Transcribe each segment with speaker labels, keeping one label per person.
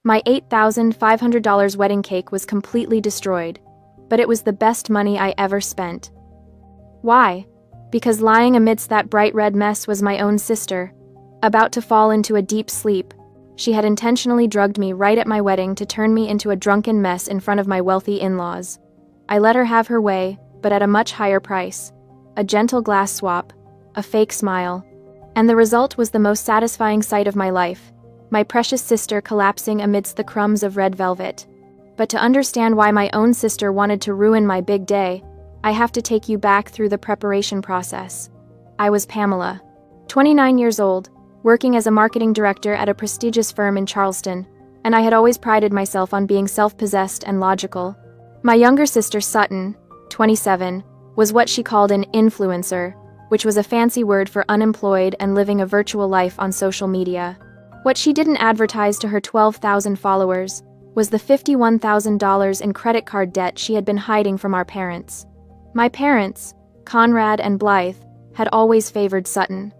Speaker 1: My $8,500 wedding cake was completely destroyed, but it was the best money I ever spent. Why? Because lying amidst that bright red mess was my own sister. About to fall into a deep sleep, she had intentionally drugged me right at my wedding to turn me into a drunken mess in front of my wealthy in-laws. I let her have her way, but at a much higher price. A gentle glass swap, a fake smile, and the result was the most satisfying sight of my life. My precious sister collapsing amidst the crumbs of red velvet. But to understand why my own sister wanted to ruin my big day, I have to take you back through the preparation process. I was Pamela, 29 years old, working as a marketing director at a prestigious firm in Charleston, and I had always prided myself on being self-possessed and logical. My younger sister Sutton, 27, was what she called an influencer, which was a fancy word for unemployed and living a virtual life on social media. What she didn't advertise to her 12,000 followers was the $51,000 in credit card debt she had been hiding from our parents. My parents, Conrad and Blythe, had always favored Sutton.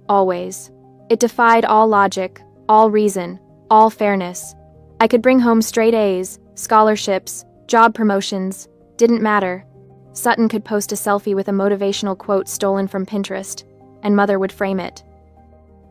Speaker 1: Always. It defied all logic, all reason, all fairness. I could bring home straight A's, scholarships, job promotions, didn't matter. Sutton could post a selfie with a motivational quote stolen from Pinterest, and Mother would frame it.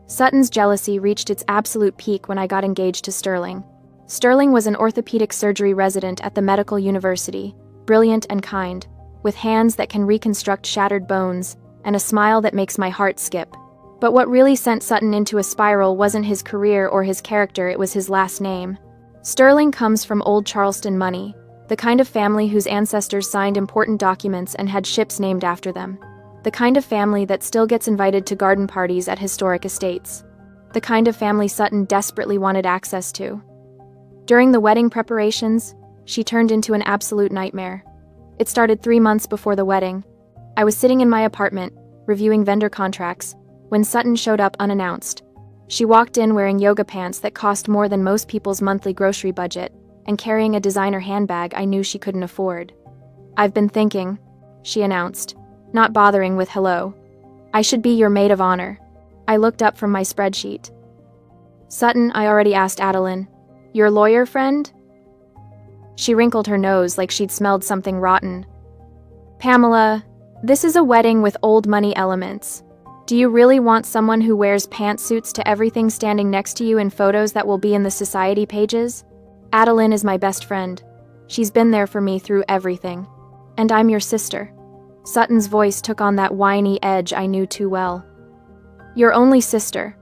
Speaker 1: Sutton's jealousy reached its absolute peak when I got engaged to Sterling. Sterling was an orthopedic surgery resident at the medical university, brilliant and kind, with hands that can reconstruct shattered bones, and a smile that makes my heart skip. But what really sent Sutton into a spiral wasn't his career or his character, it was his last name. Sterling comes from old Charleston money, the kind of family whose ancestors signed important documents and had ships named after them. The kind of family that still gets invited to garden parties at historic estates. The kind of family Sutton desperately wanted access to. During the wedding preparations, she turned into an absolute nightmare. It started 3 months before the wedding. I was sitting in my apartment, reviewing vendor contracts, when Sutton showed up unannounced. She walked in wearing yoga pants that cost more than most people's monthly grocery budget, and carrying a designer handbag I knew she couldn't afford. "I've been thinking," she announced, not bothering with hello. "I should be your maid of honor." I looked up from my spreadsheet. "Sutton, I already asked Adeline. Your lawyer friend?" She wrinkled her nose like she'd smelled something rotten. "Pamela, this is a wedding with old money elements. Do you really want someone who wears pantsuits to everything standing next to you in photos that will be in the society pages? Adeline is my best friend. She's been there for me through everything. And I'm your sister." Sutton's voice took on that whiny edge I knew too well. "Your only sister.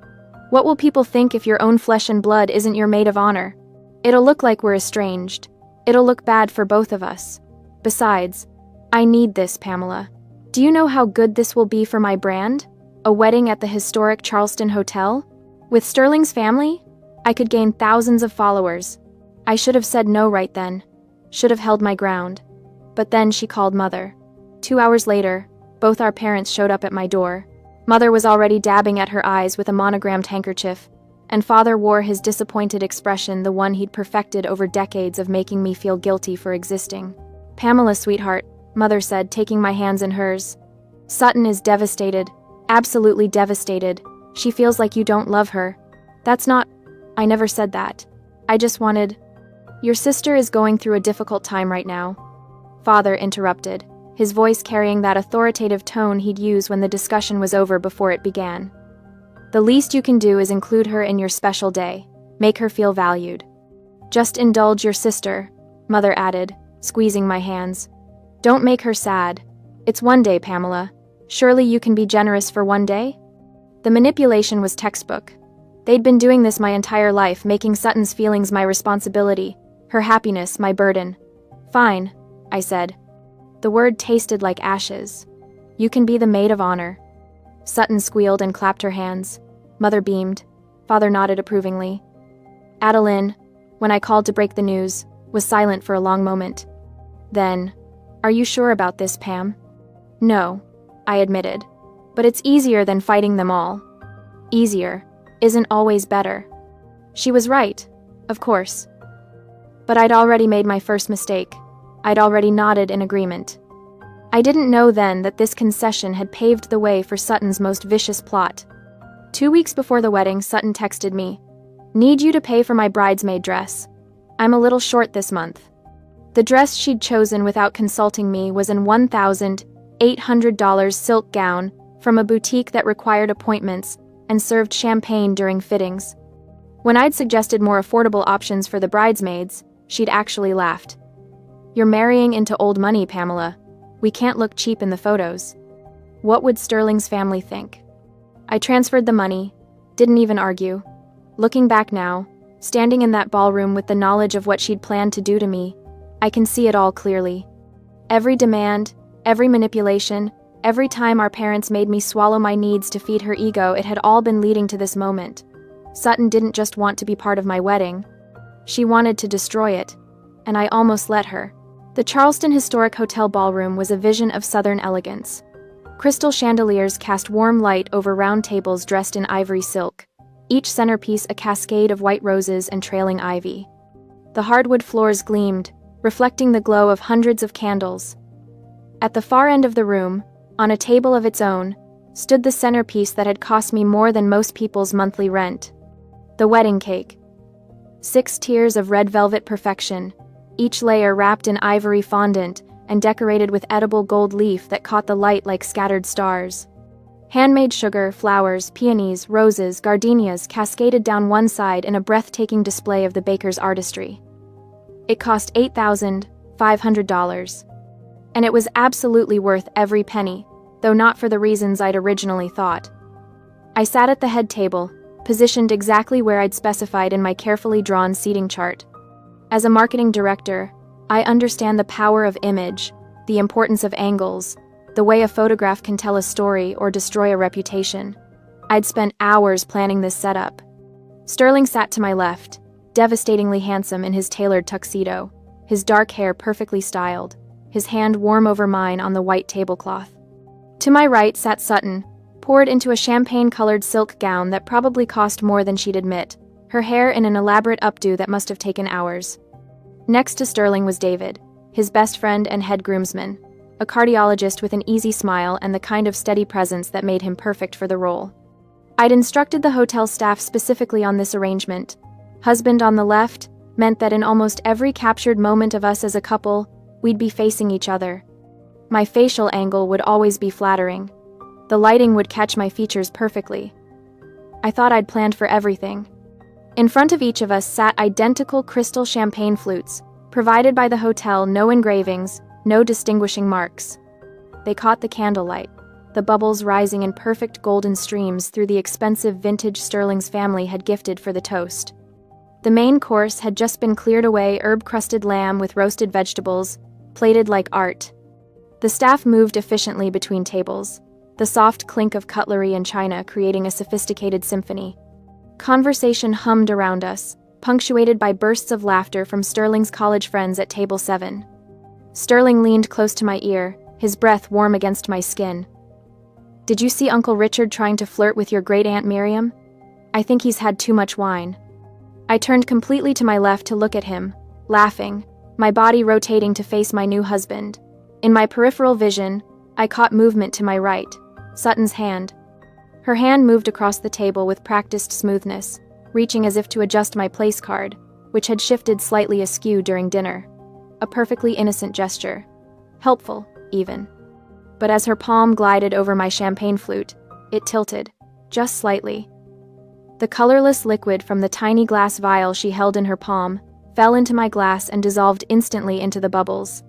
Speaker 1: What will people think if your own flesh and blood isn't your maid of honor? It'll look like we're estranged. It'll look bad for both of us. Besides, I need this, Pamela. Do you know how good this will be for my brand? A wedding at the historic Charleston Hotel? With Sterling's family? I could gain thousands of followers. I should have said no right then. Should have held my ground. But then she called Mother. 2 hours later, both our parents showed up at my door. Mother was already dabbing at her eyes with a monogrammed handkerchief, and Father wore his disappointed expression, the one he'd perfected over decades of making me feel guilty for existing. "Pamela, sweetheart," Mother said, taking my hands in hers. "Sutton is devastated. Absolutely devastated. She feels like you don't love her." "That's not—" "I never said that. I just wanted—" "Your sister is going through a difficult time right now," Father interrupted, his voice carrying that authoritative tone he'd use when the discussion was over before it began. "The least you can do is include her in your special day. Make her feel valued. Just indulge your sister," Mother added, squeezing my hands. "Don't make her sad. It's one day, Pamela. Surely you can be generous for one day?" The manipulation was textbook. They'd been doing this my entire life, making Sutton's feelings my responsibility, her happiness my burden. "Fine," I said. The word tasted like ashes. "You can be the maid of honor." Sutton squealed and clapped her hands. Mother beamed. Father nodded approvingly. Adeline, when I called to break the news, was silent for a long moment. Then, "Are you sure about this, Pam?" "No," I admitted. "But it's easier than fighting them all." Easier isn't always better. She was right, of course. But I'd already made my first mistake. I'd already nodded in agreement. I didn't know then that this concession had paved the way for Sutton's most vicious plot. 2 weeks before the wedding, Sutton texted me, Need you to pay for my bridesmaid dress. I'm a little short this month. The dress she'd chosen without consulting me was an $1,800 silk gown from a boutique that required appointments and served champagne during fittings. When I'd suggested more affordable options for the bridesmaids, she'd actually laughed. You're marrying into old money, Pamela. We can't look cheap in the photos. What would Sterling's family think? I transferred the money, didn't even argue. Looking back now, standing in that ballroom with the knowledge of what she'd planned to do to me, I can see it all clearly. Every demand, every manipulation, every time our parents made me swallow my needs to feed her ego, it had all been leading to this moment. Sutton didn't just want to be part of my wedding. She wanted to destroy it, and I almost let her. The Charleston Historic Hotel ballroom was a vision of Southern elegance. Crystal chandeliers cast warm light over round tables dressed in ivory silk, each centerpiece a cascade of white roses and trailing ivy. The hardwood floors gleamed, reflecting the glow of hundreds of candles. At the far end of the room, on a table of its own, stood the centerpiece that had cost me more than most people's monthly rent. The wedding cake. 6 tiers of red velvet perfection, each layer wrapped in ivory fondant and decorated with edible gold leaf that caught the light like scattered stars. Handmade sugar, flowers, peonies, roses, gardenias cascaded down one side in a breathtaking display of the baker's artistry. It cost $8,500. And it was absolutely worth every penny, though not for the reasons I'd originally thought. I sat at the head table, positioned exactly where I'd specified in my carefully drawn seating chart. As a marketing director, I understand the power of image, the importance of angles, the way a photograph can tell a story or destroy a reputation. I'd spent hours planning this setup. Sterling sat to my left, devastatingly handsome in his tailored tuxedo, his dark hair perfectly styled, his hand warm over mine on the white tablecloth. To my right sat Sutton, poured into a champagne-colored silk gown that probably cost more than she'd admit, her hair in an elaborate updo that must have taken hours. Next to Sterling was David, his best friend and head groomsman, a cardiologist with an easy smile and the kind of steady presence that made him perfect for the role. I'd instructed the hotel staff specifically on this arrangement. Husband on the left meant that in almost every captured moment of us as a couple, we'd be facing each other. My facial angle would always be flattering. The lighting would catch my features perfectly. I thought I'd planned for everything. In front of each of us sat identical crystal champagne flutes, provided by the hotel, no engravings, no distinguishing marks. They caught the candlelight, the bubbles rising in perfect golden streams through the expensive vintage Sterling's family had gifted for the toast. The main course had just been cleared away, herb-crusted lamb with roasted vegetables, plated like art. The staff moved efficiently between tables, the soft clink of cutlery and china creating a sophisticated symphony. Conversation hummed around us, punctuated by bursts of laughter from Sterling's college friends at table 7. Sterling leaned close to my ear, his breath warm against my skin. Did you see Uncle Richard trying to flirt with your great-aunt Miriam? I think he's had too much wine. I turned completely to my left to look at him, laughing, my body rotating to face my new husband. In my peripheral vision, I caught movement to my right, Sutton's hand. Her hand moved across the table with practiced smoothness, reaching as if to adjust my place card, which had shifted slightly askew during dinner. A perfectly innocent gesture. Helpful, even. But as her palm glided over my champagne flute, it tilted, just slightly. The colorless liquid from the tiny glass vial she held in her palm fell into my glass and dissolved instantly into the bubbles.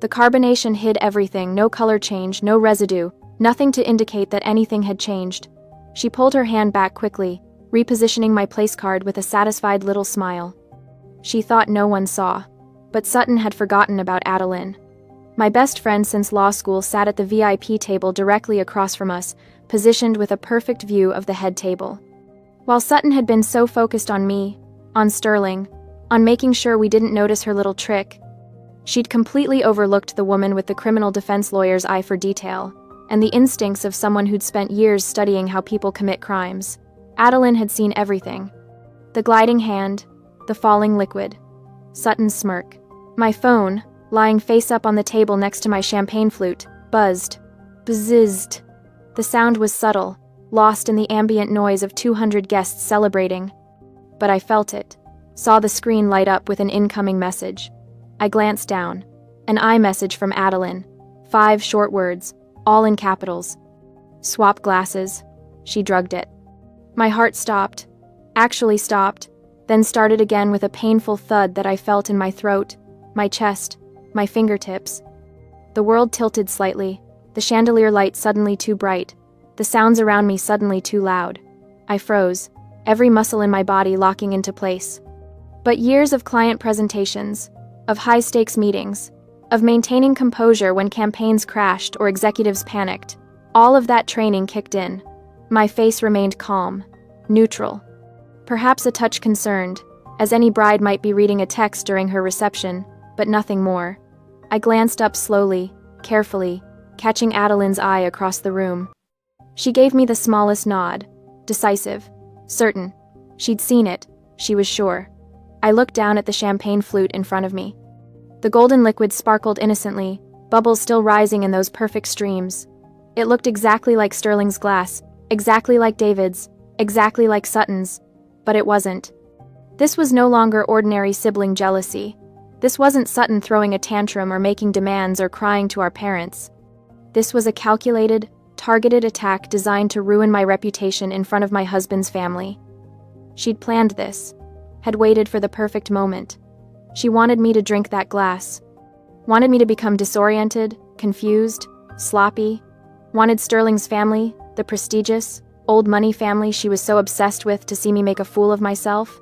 Speaker 1: The carbonation hid everything, no color change, no residue, nothing to indicate that anything had changed. She pulled her hand back quickly, repositioning my place card with a satisfied little smile. She thought no one saw, but Sutton had forgotten about Adeline. My best friend since law school sat at the VIP table directly across from us, positioned with a perfect view of the head table. While Sutton had been so focused on me, on Sterling, on making sure we didn't notice her little trick, she'd completely overlooked the woman with the criminal defense lawyer's eye for detail, and the instincts of someone who'd spent years studying how people commit crimes. Adeline had seen everything. The gliding hand, the falling liquid, Sutton's smirk. My phone, lying face up on the table next to my champagne flute, buzzed. Bzzzzed. The sound was subtle, lost in the ambient noise of 200 guests celebrating. but I felt it. Saw the screen light up with an incoming message. I glanced down. An iMessage from Adeline. 5 short words, all in capitals. Swap glasses. She drugged it. My heart stopped. Actually stopped, then started again with a painful thud that I felt in my throat, my chest, my fingertips. The world tilted slightly, the chandelier light suddenly too bright, the sounds around me suddenly too loud. I froze, every muscle in my body locking into place. But years of client presentations, of high-stakes meetings, of maintaining composure when campaigns crashed or executives panicked, all of that training kicked in. My face remained calm, neutral. Perhaps a touch concerned, as any bride might be reading a text during her reception, but nothing more. I glanced up slowly, carefully, catching Adeline's eye across the room. She gave me the smallest nod, decisive, certain. She'd seen it, she was sure. I looked down at the champagne flute in front of me. The golden liquid sparkled innocently, bubbles still rising in those perfect streams. It looked exactly like Sterling's glass, exactly like David's, exactly like Sutton's. But it wasn't. This was no longer ordinary sibling jealousy. This wasn't Sutton throwing a tantrum or making demands or crying to our parents. This was a calculated, targeted attack designed to ruin my reputation in front of my husband's family. She'd planned this, had waited for the perfect moment. She wanted me to drink that glass. Wanted me to become disoriented, confused, sloppy. Wanted Sterling's family, the prestigious, old money family she was so obsessed with, to see me make a fool of myself.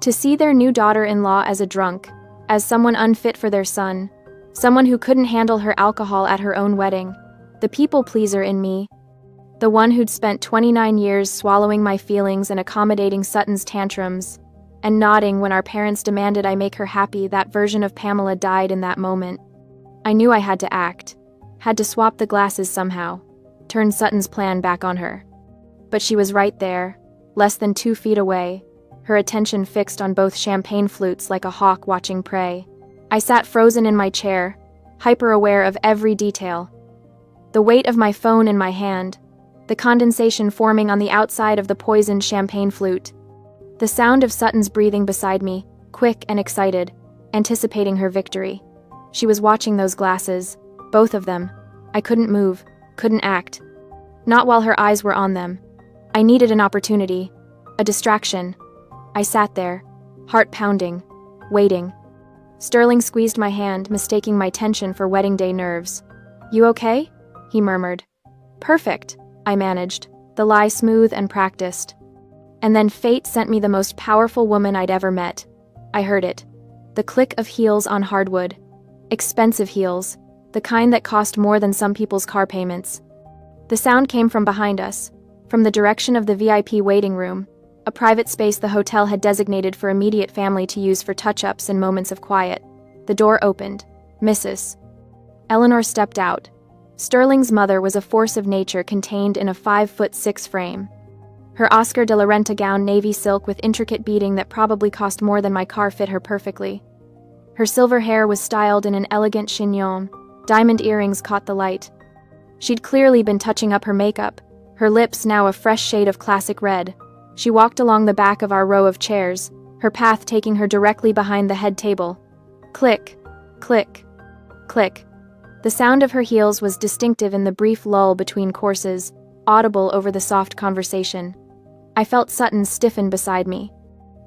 Speaker 1: To see their new daughter-in-law as a drunk, as someone unfit for their son, someone who couldn't handle her alcohol at her own wedding, the people-pleaser in me, the one who'd spent 29 years swallowing my feelings and accommodating Sutton's tantrums, and nodding when our parents demanded I make her happy. That version of Pamela died in that moment. I knew I had to act, had to swap the glasses somehow, turn Sutton's plan back on her. But she was right there, less than 2 feet away, her attention fixed on both champagne flutes like a hawk watching prey. I sat frozen in my chair, hyper-aware of every detail. The weight of my phone in my hand, the condensation forming on the outside of the poisoned champagne flute, the sound of Sutton's breathing beside me, quick and excited, anticipating her victory. She was watching those glasses, both of them. I couldn't move, couldn't act. Not while her eyes were on them. I needed an opportunity, a distraction. I sat there, heart pounding, waiting. Sterling squeezed my hand, mistaking my tension for wedding day nerves. "You okay?" he murmured. "Perfect," I managed, the lie smooth and practiced. And then fate sent me the most powerful woman I'd ever met. I heard it. The click of heels on hardwood. Expensive heels, the kind that cost more than some people's car payments. The sound came from behind us, from the direction of the VIP waiting room, a private space the hotel had designated for immediate family to use for touch-ups and moments of quiet. The door opened. Mrs. Eleanor stepped out. Sterling's mother was a force of nature contained in a 5'6" frame. Her Oscar de la Renta gown, navy silk with intricate beading that probably cost more than my car, fit her perfectly. Her silver hair was styled in an elegant chignon. Diamond earrings caught the light. She'd clearly been touching up her makeup, her lips now a fresh shade of classic red. She walked along the back of our row of chairs, her path taking her directly behind the head table. Click, click, click. The sound of her heels was distinctive in the brief lull between courses, audible over the soft conversation. I felt Sutton stiffen beside me.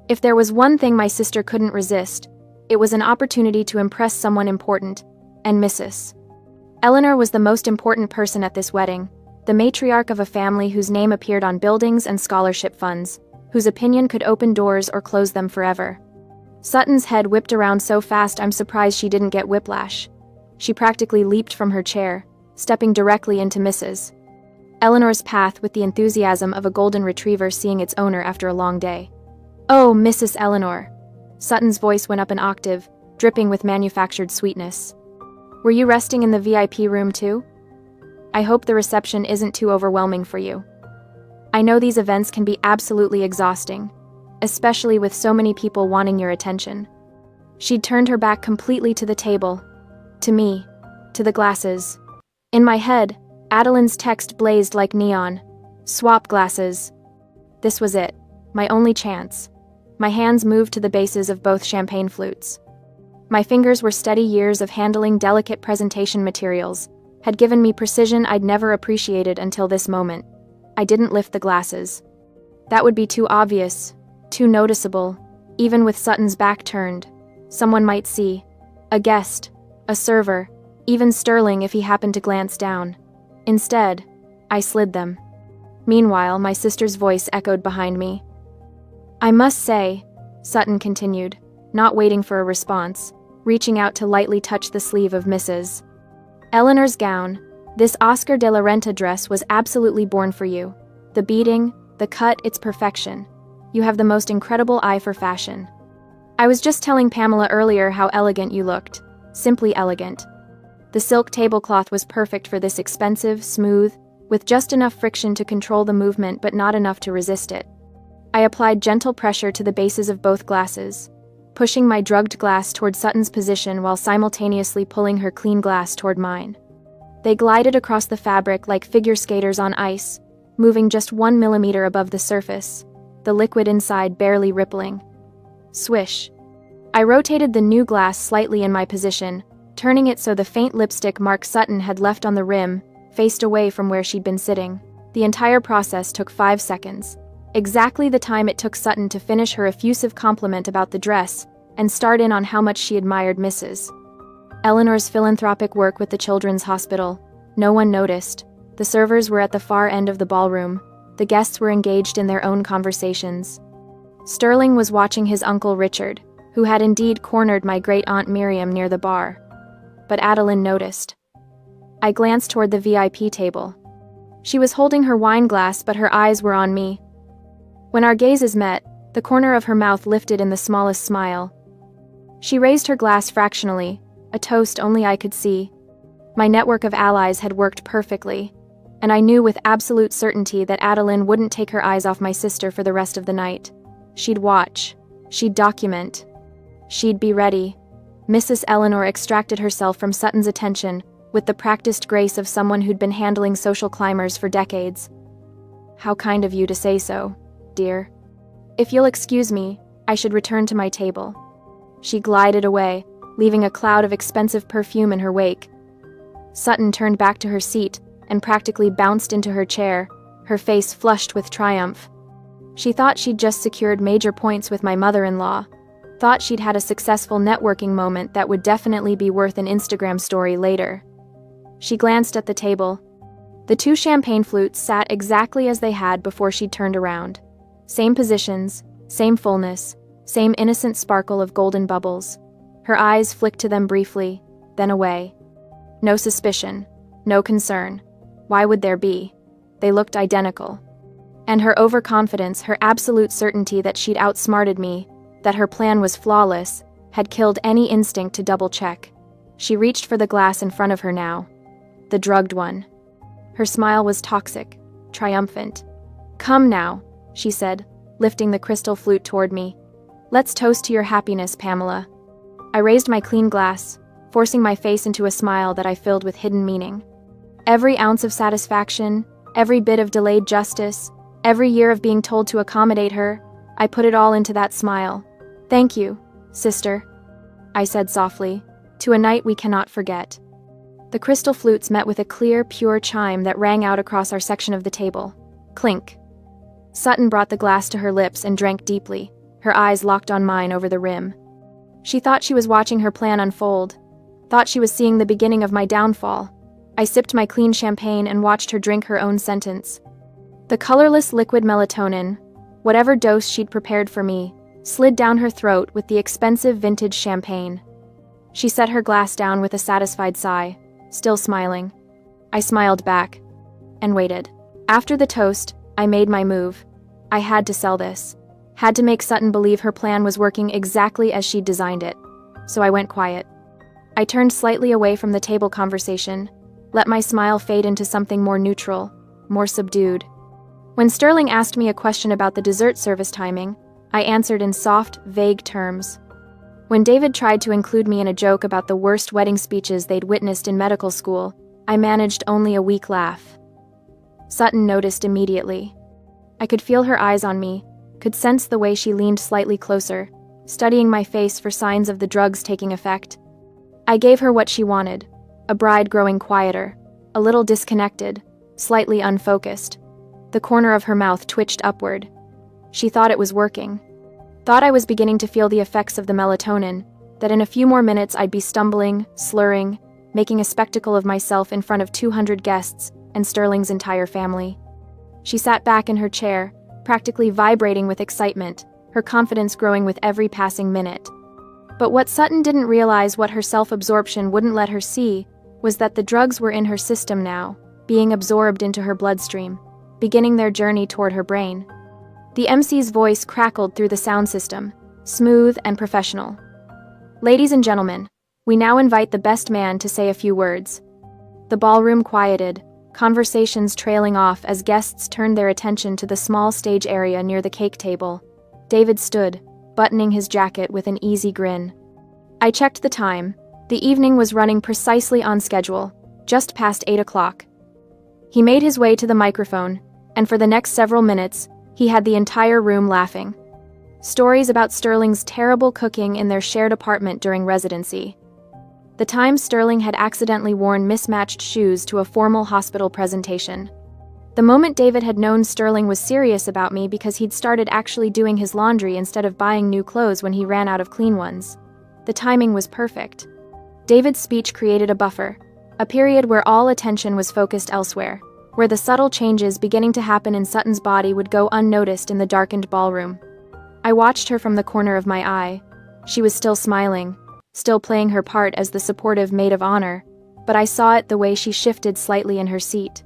Speaker 1: If there was one thing my sister couldn't resist, it was an opportunity to impress someone important, and Mrs. Eleanor was the most important person at this wedding, the matriarch of a family whose name appeared on buildings and scholarship funds, whose opinion could open doors or close them forever. Sutton's head whipped around so fast I'm surprised she didn't get whiplash. She practically leaped from her chair, stepping directly into Mrs. Eleanor's path with the enthusiasm of a golden retriever seeing its owner after a long day. "Oh, Mrs. Eleanor." Sutton's voice went up an octave, dripping with manufactured sweetness. "Were you resting in the VIP room too? I hope the reception isn't too overwhelming for you. I know these events can be absolutely exhausting, especially with so many people wanting your attention." She'd turned her back completely to the table, to me, to the glasses. In my head, Adeline's text blazed like neon. Swap glasses. This was it, my only chance. My hands moved to the bases of both champagne flutes. My fingers were steady years of handling delicate presentation materials, had given me precision I'd never appreciated until this moment. I didn't lift the glasses. That would be too obvious, too noticeable, even with Sutton's back turned. Someone might see. A guest, a server, even Sterling if he happened to glance down. Instead, I slid them. Meanwhile, my sister's voice echoed behind me. "I must say," Sutton continued, not waiting for a response, reaching out to lightly touch the sleeve of Mrs. Eleanor's gown, "this Oscar de la Renta dress was absolutely born for you. The beading, the cut, its perfection. You have the most incredible eye for fashion. I was just telling Pamela earlier how elegant you looked. Simply elegant. The silk tablecloth was perfect for this expensive, smooth, with just enough friction to control the movement but not enough to resist it." I applied gentle pressure to the bases of both glasses, pushing my drugged glass toward Sutton's position while simultaneously pulling her clean glass toward mine. They glided across the fabric like figure skaters on ice, moving just 1 millimeter above the surface, the liquid inside barely rippling. Swish. I rotated the new glass slightly in my position, turning it so the faint lipstick mark Sutton had left on the rim faced away from where she'd been sitting. The entire process took 5 seconds. Exactly the time it took Sutton to finish her effusive compliment about the dress and start in on how much she admired Mrs. Eleanor's philanthropic work with the Children's Hospital. No one noticed. The servers were at the far end of the ballroom. The guests were engaged in their own conversations. Sterling was watching his uncle Richard, who had indeed cornered my great-aunt Miriam near the bar. But Adeline noticed. I glanced toward the VIP table. She was holding her wine glass, but her eyes were on me. When our gazes met, the corner of her mouth lifted in the smallest smile. She raised her glass fractionally, a toast only I could see. My network of allies had worked perfectly, and I knew with absolute certainty that Adeline wouldn't take her eyes off my sister for the rest of the night. She'd watch. She'd document. She'd be ready. Mrs. Eleanor extracted herself from Sutton's attention with the practiced grace of someone who'd been handling social climbers for decades. "How kind of you to say so, dear. If you'll excuse me, I should return to my table." She glided away, leaving a cloud of expensive perfume in her wake. Sutton turned back to her seat and practically bounced into her chair, her face flushed with triumph. She thought she'd just secured major points with my mother-in-law, thought she'd had a successful networking moment that would definitely be worth an Instagram story later. She glanced at the table. The 2 champagne flutes sat exactly as they had before she'd turned around. Same positions, same fullness, same innocent sparkle of golden bubbles. Her eyes flicked to them briefly, then away. No suspicion, no concern. Why would there be? They looked identical. And her overconfidence, her absolute certainty that she'd outsmarted me, that her plan was flawless, had killed any instinct to double-check. She reached for the glass in front of her now. The drugged one. Her smile was toxic, triumphant. "Come now," she said, lifting the crystal flute toward me. "Let's toast to your happiness, Pamela." I raised my clean glass, forcing my face into a smile that I filled with hidden meaning. Every ounce of satisfaction, every bit of delayed justice, every year of being told to accommodate her, I put it all into that smile. "Thank you, sister," I said softly, "to a night we cannot forget." The crystal flutes met with a clear, pure chime that rang out across our section of the table. Clink. Sutton brought the glass to her lips and drank deeply, her eyes locked on mine over the rim. She thought she was watching her plan unfold, thought she was seeing the beginning of my downfall. I sipped my clean champagne and watched her drink her own sentence. The colorless liquid melatonin, whatever dose she'd prepared for me, slid down her throat with the expensive vintage champagne. She set her glass down with a satisfied sigh, still smiling. I smiled back and waited. After the toast, I made my move. I had to sell this. Had to make Sutton believe her plan was working exactly as she'd designed it. So I went quiet. I turned slightly away from the table conversation, let my smile fade into something more neutral, more subdued. When Sterling asked me a question about the dessert service timing, I answered in soft, vague terms. When David tried to include me in a joke about the worst wedding speeches they'd witnessed in medical school, I managed only a weak laugh. Sutton noticed immediately. I could feel her eyes on me, could sense the way she leaned slightly closer, studying my face for signs of the drugs taking effect. I gave her what she wanted, a bride growing quieter, a little disconnected, slightly unfocused. The corner of her mouth twitched upward. She thought it was working. Thought I was beginning to feel the effects of the melatonin, that in a few more minutes I'd be stumbling, slurring, making a spectacle of myself in front of 200 guests and Sterling's entire family. She sat back in her chair, practically vibrating with excitement, her confidence growing with every passing minute. But what Sutton didn't realize, what her self-absorption wouldn't let her see, was that the drugs were in her system now, being absorbed into her bloodstream, beginning their journey toward her brain. The MC's voice crackled through the sound system, smooth and professional. "Ladies and gentlemen, we now invite the best man to say a few words." The ballroom quieted, conversations trailing off as guests turned their attention to the small stage area near the cake table. David stood, buttoning his jacket with an easy grin. I checked the time. The evening was running precisely on schedule, just past 8 o'clock. He made his way to the microphone, and for the next several minutes, he had the entire room laughing. Stories about Sterling's terrible cooking in their shared apartment during residency. The time Sterling had accidentally worn mismatched shoes to a formal hospital presentation. The moment David had known Sterling was serious about me because he'd started actually doing his laundry instead of buying new clothes when he ran out of clean ones. The timing was perfect. David's speech created a buffer, a period where all attention was focused elsewhere, where the subtle changes beginning to happen in Sutton's body would go unnoticed in the darkened ballroom. I watched her from the corner of my eye. She was still smiling, still playing her part as the supportive maid of honor, but I saw it the way she shifted slightly in her seat.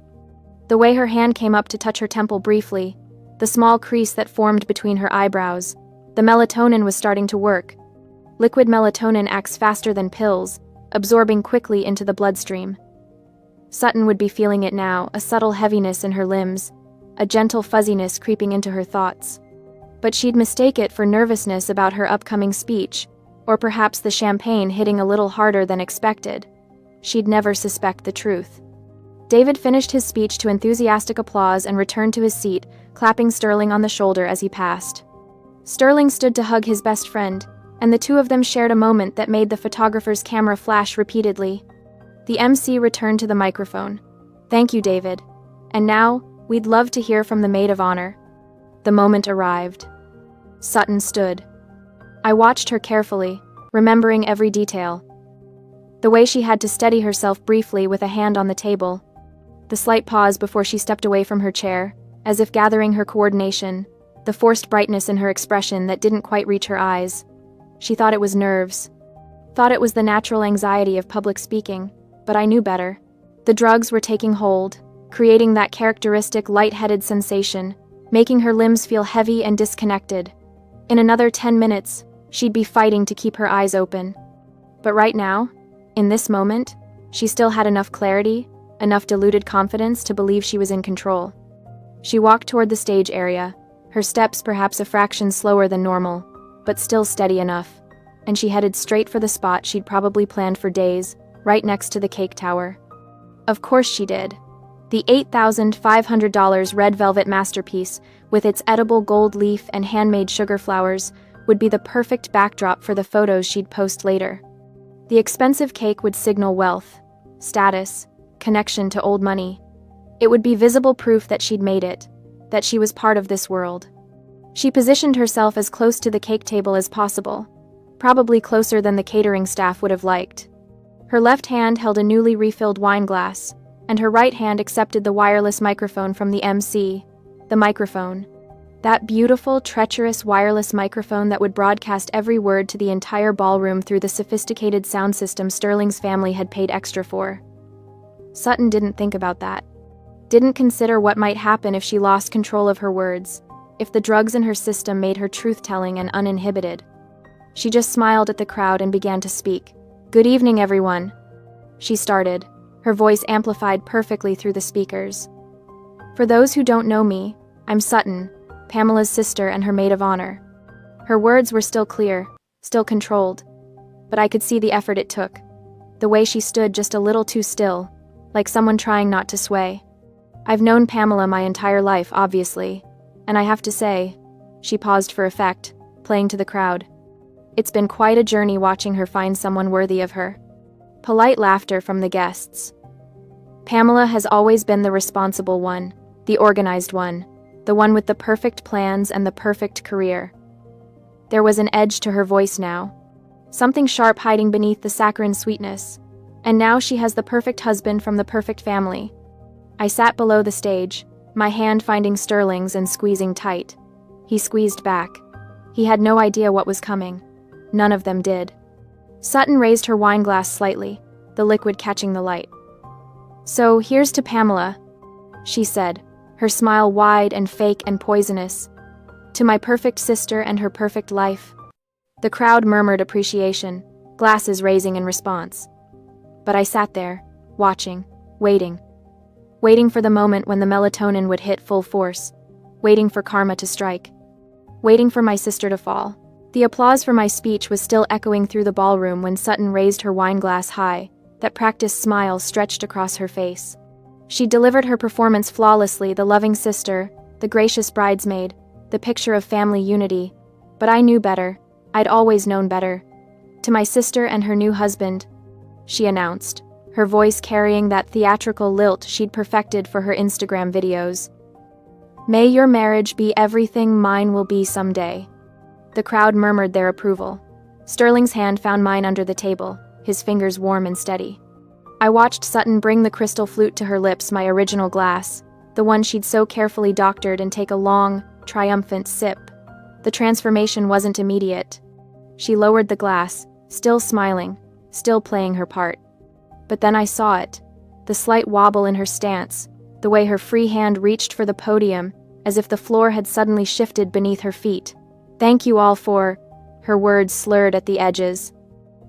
Speaker 1: The way her hand came up to touch her temple briefly, the small crease that formed between her eyebrows. The melatonin was starting to work. Liquid melatonin acts faster than pills, absorbing quickly into the bloodstream. Sutton would be feeling it now, a subtle heaviness in her limbs, a gentle fuzziness creeping into her thoughts. But she'd mistake it for nervousness about her upcoming speech, or perhaps the champagne hitting a little harder than expected. She'd never suspect the truth. David finished his speech to enthusiastic applause and returned to his seat, clapping Sterling on the shoulder as he passed. Sterling stood to hug his best friend, and the two of them shared a moment that made the photographer's camera flash repeatedly. The MC returned to the microphone. "Thank you, David. And now, we'd love to hear from the maid of honor." The moment arrived. Sutton stood. I watched her carefully, remembering every detail. The way she had to steady herself briefly with a hand on the table. The slight pause before she stepped away from her chair, as if gathering her coordination. The forced brightness in her expression that didn't quite reach her eyes. She thought it was nerves. Thought it was the natural anxiety of public speaking, but I knew better. The drugs were taking hold, creating that characteristic light-headed sensation, making her limbs feel heavy and disconnected. In another 10 minutes, she'd be fighting to keep her eyes open. But right now, in this moment, she still had enough clarity, enough diluted confidence to believe she was in control. She walked toward the stage area, her steps perhaps a fraction slower than normal, but still steady enough, and she headed straight for the spot she'd probably planned for days, right next to the cake tower. Of course she did. The $8,500 red velvet masterpiece, with its edible gold leaf and handmade sugar flowers, would be the perfect backdrop for the photos she'd post later. The expensive cake would signal wealth, status, connection to old money. It would be visible proof that she'd made it, that she was part of this world. She positioned herself as close to the cake table as possible, probably closer than the catering staff would have liked. Her left hand held a newly refilled wine glass, and her right hand accepted the wireless microphone from the MC. The microphone. That beautiful, treacherous wireless microphone that would broadcast every word to the entire ballroom through the sophisticated sound system Sterling's family had paid extra for. Sutton didn't think about that. Didn't consider what might happen if she lost control of her words, if the drugs in her system made her truth-telling and uninhibited. She just smiled at the crowd and began to speak. "Good evening, everyone," she started, her voice amplified perfectly through the speakers. "For those who don't know me, I'm Sutton, Pamela's sister and her maid of honor." Her words were still clear, still controlled, but I could see the effort it took. The way she stood just a little too still, like someone trying not to sway. I've known Pamela my entire life, obviously, and I have to say, She paused for effect, playing to the crowd. It's been quite a journey watching her find someone worthy of her. Polite laughter from the guests. Pamela has always been the responsible one, the organized one, the one with the perfect plans and the perfect career. There was an edge to her voice now, something sharp hiding beneath the saccharine sweetness. And now she has the perfect husband from the perfect family. I sat below the stage, my hand finding Sterling's and squeezing tight. He squeezed back. He had no idea what was coming. None of them did. Sutton raised her wine glass slightly, the liquid catching the light. "So here's to Pamela," she said, her smile wide and fake and poisonous. "To my perfect sister and her perfect life." The crowd murmured appreciation, glasses raising in response. But I sat there, watching, waiting for the moment when the melatonin would hit full force, waiting for karma to strike, waiting for my sister to fall. The applause for my speech was still echoing through the ballroom when Sutton raised her wine glass high, that practiced smile stretched across her face. She delivered her performance flawlessly, the loving sister, the gracious bridesmaid, the picture of family unity. But I knew better. I'd always known better. "To my sister and her new husband," she announced, her voice carrying that theatrical lilt she'd perfected for her Instagram videos. "May your marriage be everything mine will be someday." The crowd murmured their approval. Sterling's hand found mine under the table, his fingers warm and steady. I watched Sutton bring the crystal flute to her lips, my original glass, the one she'd so carefully doctored, and take a long, triumphant sip. The transformation wasn't immediate. She lowered the glass, still smiling, still playing her part. But then I saw it, the slight wobble in her stance, the way her free hand reached for the podium, as if the floor had suddenly shifted beneath her feet. "Thank you all for..." Her words slurred at the edges.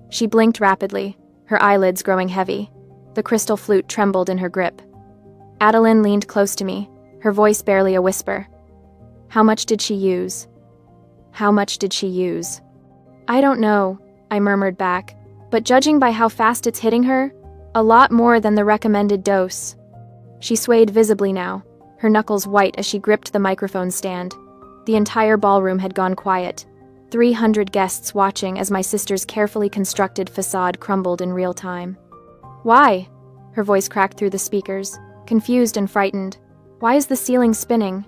Speaker 1: She blinked rapidly, her eyelids growing heavy. The crystal flute trembled in her grip. Adeline leaned close to me, her voice barely a whisper. "How much did she use? How much did she use?" "I don't know," I murmured back, "but judging by how fast it's hitting her, a lot more than the recommended dose." She swayed visibly now, her knuckles white as she gripped the microphone stand. The entire ballroom had gone quiet, 300 guests watching as my sister's carefully constructed facade crumbled in real time. "Why?" Her voice cracked through the speakers, confused and frightened. "Why is the ceiling spinning?"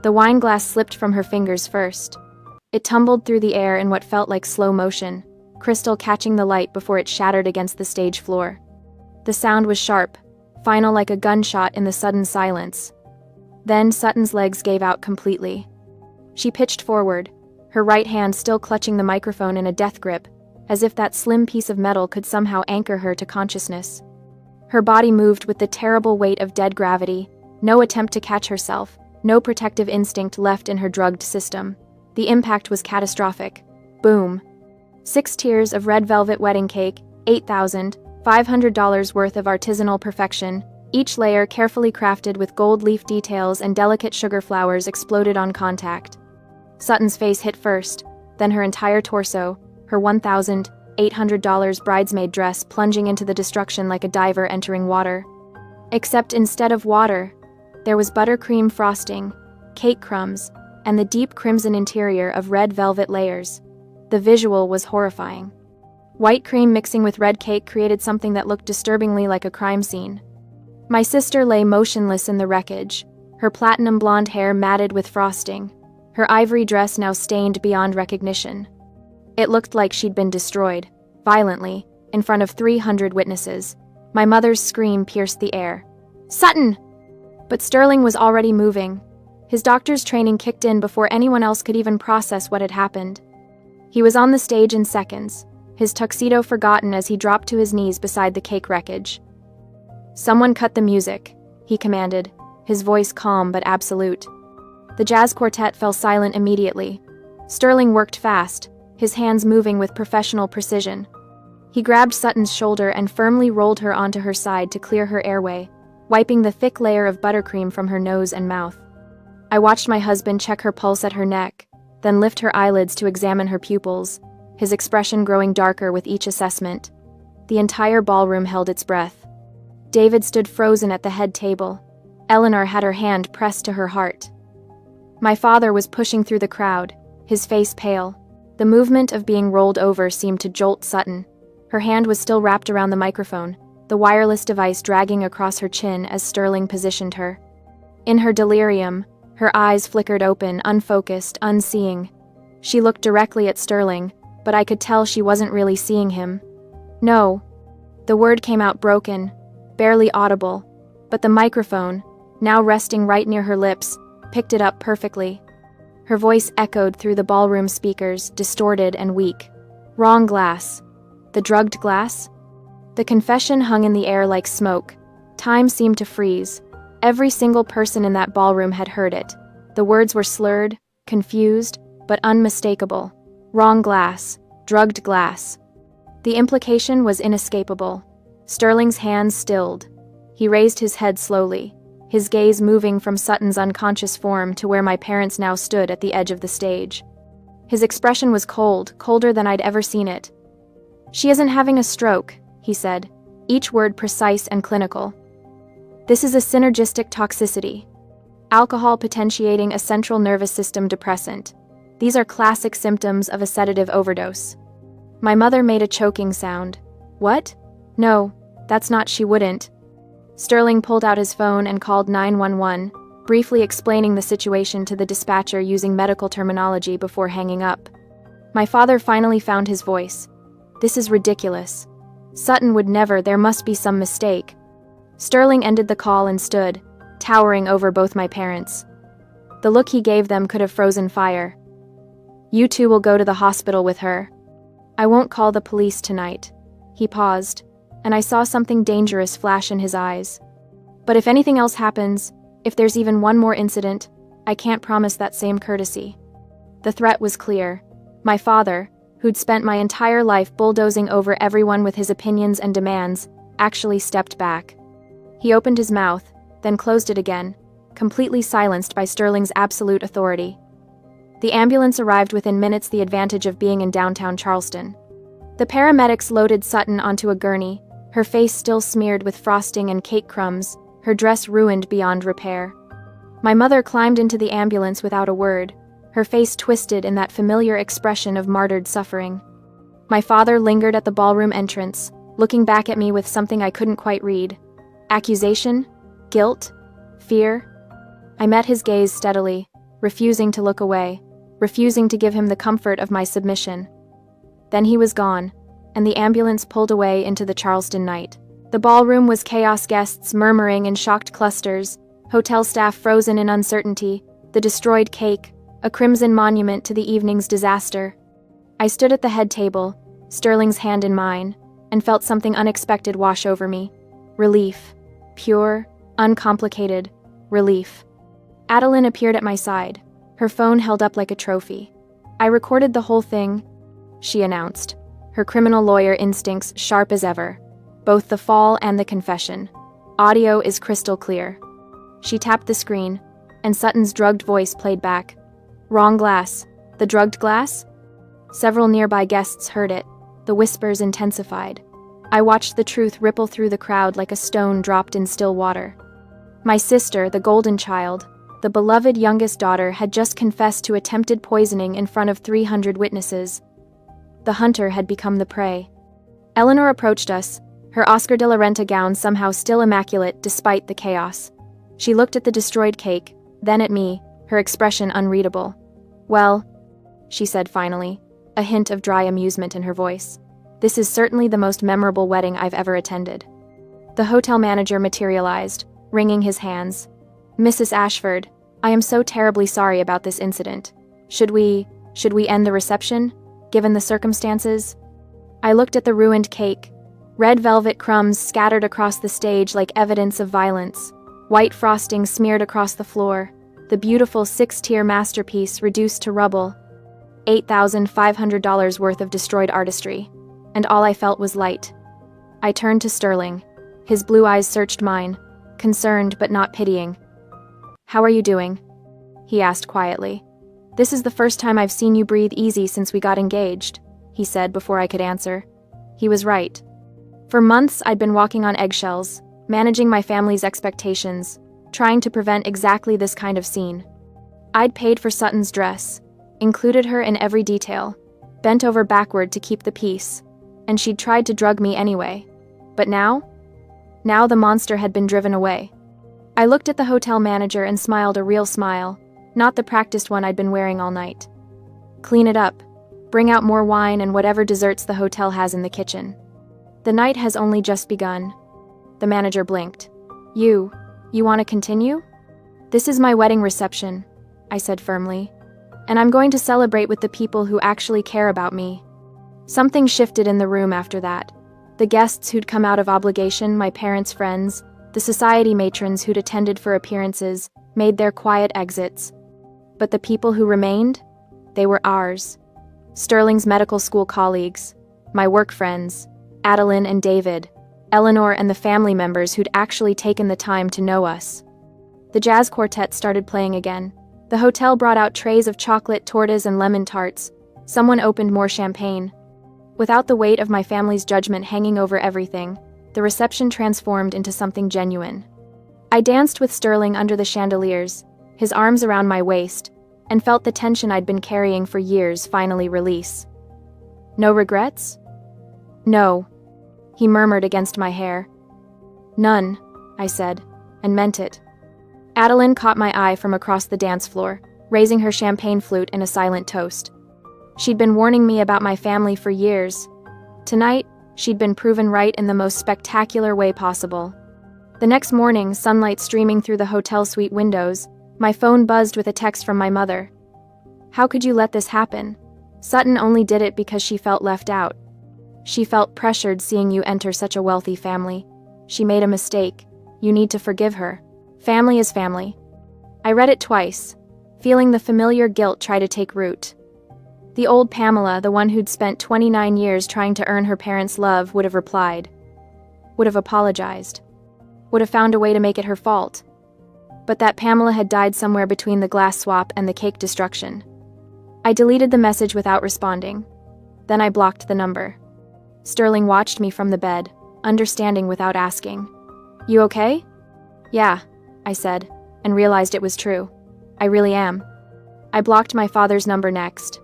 Speaker 1: The wine glass slipped from her fingers first. It tumbled through the air in what felt like slow motion, crystal catching the light before it shattered against the stage floor. The sound was sharp, final like a gunshot in the sudden silence. Then Sutton's legs gave out completely. She pitched forward, her right hand still clutching the microphone in a death grip, as if that slim piece of metal could somehow anchor her to consciousness. Her body moved with the terrible weight of dead gravity, no attempt to catch herself, no protective instinct left in her drugged system. The impact was catastrophic. Boom. 6 tiers of red velvet wedding cake, $8,500 worth of artisanal perfection, each layer carefully crafted with gold leaf details and delicate sugar flowers, exploded on contact. Sutton's face hit first, then her entire torso, her $1,800 bridesmaid dress plunging into the destruction like a diver entering water. Except instead of water, there was buttercream frosting, cake crumbs, and the deep crimson interior of red velvet layers. The visual was horrifying. White cream mixing with red cake created something that looked disturbingly like a crime scene. My sister lay motionless in the wreckage, her platinum blonde hair matted with frosting, her ivory dress now stained beyond recognition. It looked like she'd been destroyed, violently, in front of 300 witnesses. My mother's scream pierced the air. "Sutton!" But Sterling was already moving. His doctor's training kicked in before anyone else could even process what had happened. He was on the stage in seconds, his tuxedo forgotten as he dropped to his knees beside the cake wreckage. "Someone cut the music," he commanded, his voice calm but absolute. The jazz quartet fell silent immediately. Sterling worked fast, his hands moving with professional precision. He grabbed Sutton's shoulder and firmly rolled her onto her side to clear her airway, wiping the thick layer of buttercream from her nose and mouth. I watched my husband check her pulse at her neck, then lift her eyelids to examine her pupils, his expression growing darker with each assessment. The entire ballroom held its breath. David stood frozen at the head table. Eleanor had her hand pressed to her heart. My father was pushing through the crowd, his face pale. The movement of being rolled over seemed to jolt Sutton. Her hand was still wrapped around the microphone, the wireless device dragging across her chin as Sterling positioned her. In her delirium, her eyes flickered open, unfocused, unseeing. She looked directly at Sterling, but I could tell she wasn't really seeing him. No. The word came out broken, barely audible, but the microphone, now resting right near her lips, picked it up perfectly. Her voice echoed through the ballroom speakers, distorted and weak. Wrong glass. The drugged glass? The confession hung in the air like smoke. Time seemed to freeze. Every single person in that ballroom had heard it. The words were slurred, confused, but unmistakable. Wrong glass. Drugged glass. The implication was inescapable. Sterling's hands stilled. He raised his head slowly, his gaze moving from Sutton's unconscious form to where my parents now stood at the edge of the stage. His expression was cold, colder than I'd ever seen it. "She isn't having a stroke," he said, each word precise and clinical. "This is a synergistic toxicity. Alcohol potentiating a central nervous system depressant. These are classic symptoms of a sedative overdose." My mother made a choking sound. "What? No, that's not, she wouldn't." Sterling pulled out his phone and called 911, briefly explaining the situation to the dispatcher using medical terminology before hanging up. My father finally found his voice. "This is ridiculous. Sutton would never, there must be some mistake." Sterling ended the call and stood, towering over both my parents. The look he gave them could have frozen fire. "You two will go to the hospital with her. I won't call the police tonight." He paused, and I saw something dangerous flash in his eyes. "But if anything else happens, if there's even one more incident, I can't promise that same courtesy." The threat was clear. My father, who'd spent my entire life bulldozing over everyone with his opinions and demands, actually stepped back. He opened his mouth, then closed it again, completely silenced by Sterling's absolute authority. The ambulance arrived within minutes, the advantage of being in downtown Charleston. The paramedics loaded Sutton onto a gurney, her face still smeared with frosting and cake crumbs, her dress ruined beyond repair. My mother climbed into the ambulance without a word, her face twisted in that familiar expression of martyred suffering. My father lingered at the ballroom entrance, looking back at me with something I couldn't quite read. Accusation? Guilt? Fear? I met his gaze steadily, refusing to look away, refusing to give him the comfort of my submission. Then he was gone, and the ambulance pulled away into the Charleston night. The ballroom was chaos, guests murmuring in shocked clusters, hotel staff frozen in uncertainty, the destroyed cake, a crimson monument to the evening's disaster. I stood at the head table, Sterling's hand in mine, and felt something unexpected wash over me. Relief. Pure, uncomplicated relief. Adeline appeared at my side, her phone held up like a trophy. "I recorded the whole thing," she announced, her criminal lawyer instincts sharp as ever. "Both the fall and the confession. Audio is crystal clear." She tapped the screen, and Sutton's drugged voice played back. "Wrong glass. The drugged glass?" Several nearby guests heard it. The whispers intensified. I watched the truth ripple through the crowd like a stone dropped in still water. My sister, the golden child, the beloved youngest daughter, had just confessed to attempted poisoning in front of 300 witnesses. The hunter had become the prey. Eleanor approached us, her Oscar de la Renta gown somehow still immaculate despite the chaos. She looked at the destroyed cake, then at me, her expression unreadable. "Well," she said finally, a hint of dry amusement in her voice, "this is certainly the most memorable wedding I've ever attended." The hotel manager materialized, wringing his hands. "Mrs. Ashford, I am so terribly sorry about this incident. Should we end the reception, given the circumstances?" I looked at the ruined cake. Red velvet crumbs scattered across the stage like evidence of violence. White frosting smeared across the floor. The beautiful 6-tier masterpiece reduced to rubble. $8,500 worth of destroyed artistry. And all I felt was light. I turned to Sterling. His blue eyes searched mine, concerned but not pitying. "How are you doing?" he asked quietly. "This is the first time I've seen you breathe easy since we got engaged," he said before I could answer. He was right. For months I'd been walking on eggshells, managing my family's expectations, trying to prevent exactly this kind of scene. I'd paid for Sutton's dress, included her in every detail, bent over backward to keep the peace, and she'd tried to drug me anyway. But now? Now the monster had been driven away. I looked at the hotel manager and smiled a real smile, not the practiced one I'd been wearing all night. Clean it up. Bring out more wine and whatever desserts the hotel has in the kitchen. The night has only just begun. The manager blinked. You want to continue? This is my wedding reception, I said firmly. And I'm going to celebrate with the people who actually care about me. Something shifted in the room after that. The guests who'd come out of obligation, my parents' friends, the society matrons who'd attended for appearances, made their quiet exits. But the people who remained? They were ours. Sterling's medical school colleagues, my work friends, Adeline and David, Eleanor and the family members who'd actually taken the time to know us. The jazz quartet started playing again. The hotel brought out trays of chocolate tortas and lemon tarts. Someone opened more champagne. Without the weight of my family's judgment hanging over everything, the reception transformed into something genuine. I danced with Sterling under the chandeliers, his arms around my waist, and felt the tension I'd been carrying for years finally release. No regrets? No, he murmured against my hair. None, I said, and meant it. Adeline caught my eye from across the dance floor, raising her champagne flute in a silent toast. She'd been warning me about my family for years. Tonight, she'd been proven right in the most spectacular way possible. The next morning, sunlight streaming through the hotel suite windows, my phone buzzed with a text from my mother. How could you let this happen? Sutton only did it because she felt left out. She felt pressured seeing you enter such a wealthy family. She made a mistake. You need to forgive her. Family is family. I read it twice, feeling the familiar guilt try to take root. The old Pamela, the one who'd spent 29 years trying to earn her parents' love, would have replied. Would have apologized. Would have found a way to make it her fault. But that Pamela had died somewhere between the glass swap and the cake destruction. I deleted the message without responding. Then I blocked the number. Sterling watched me from the bed, understanding without asking. You okay? Yeah, I said, and realized it was true. I really am. I blocked my father's number next,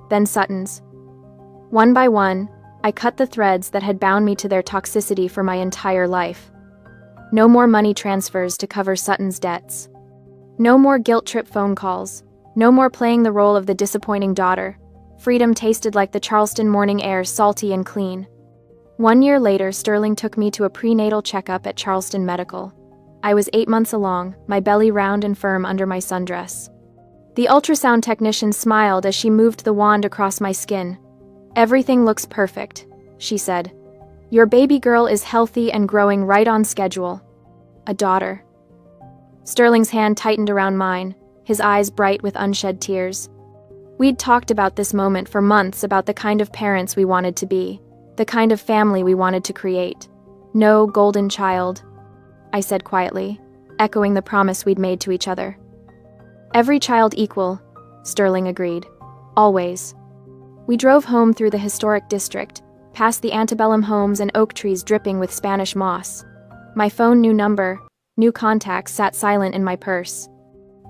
Speaker 1: then Sutton's. One by one, I cut the threads that had bound me to their toxicity for my entire life. No more money transfers to cover Sutton's debts. No more guilt trip phone calls. No more playing the role of the disappointing daughter. Freedom tasted like the Charleston morning air, salty and clean. 1 year later, Sterling took me to a prenatal checkup at Charleston Medical. I was 8 months along, my belly round and firm under my sundress. The ultrasound technician smiled as she moved the wand across my skin. Everything looks perfect, she said. Your baby girl is healthy and growing right on schedule. A daughter. Sterling's hand tightened around mine, his eyes bright with unshed tears. We'd talked about this moment for months, about the kind of parents we wanted to be, the kind of family we wanted to create. No golden child, I said quietly, echoing the promise we'd made to each other. Every child equal, Sterling agreed. Always. We drove home through the historic district, past the antebellum homes and oak trees dripping with Spanish moss. My phone, new number, new contacts, sat silent in my purse.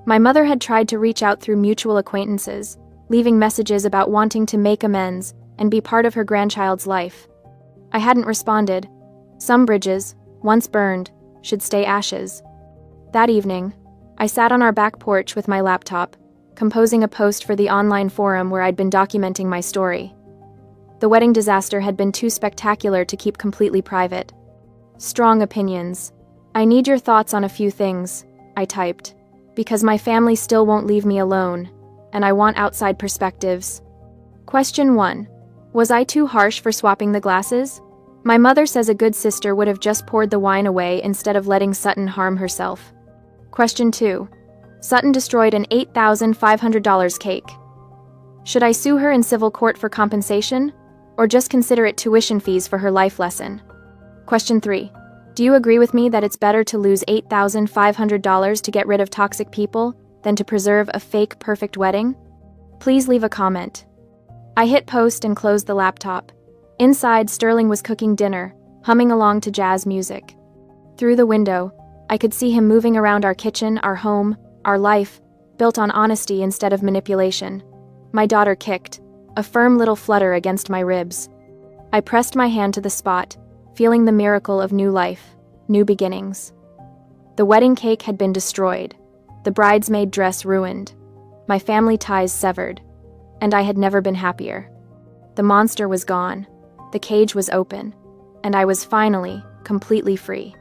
Speaker 1: My mother had tried to reach out through mutual acquaintances, leaving messages about wanting to make amends and be part of her grandchild's life. I hadn't responded. Some bridges, once burned, should stay ashes. That evening, I sat on our back porch with my laptop, composing a post for the online forum where I'd been documenting my story. The wedding disaster had been too spectacular to keep completely private. Strong opinions. I need your thoughts on a few things, I typed, because my family still won't leave me alone, and I want outside perspectives. Question 1. Was I too harsh for swapping the glasses? My mother says a good sister would have just poured the wine away instead of letting Sutton harm herself. Question 2. Sutton destroyed an $8,500 cake. Should I sue her in civil court for compensation, or just consider it tuition fees for her life lesson? Question 3. Do you agree with me that it's better to lose $8,500 to get rid of toxic people than to preserve a fake perfect wedding? Please leave a comment. I hit post and closed the laptop. Inside, Sterling was cooking dinner, humming along to jazz music. Through the window, I could see him moving around our kitchen, our home, our life, built on honesty instead of manipulation. My daughter kicked, a firm little flutter against my ribs. I pressed my hand to the spot, feeling the miracle of new life, new beginnings. The wedding cake had been destroyed, the bridesmaid dress ruined, my family ties severed, and I had never been happier. The monster was gone, the cage was open, and I was finally completely free.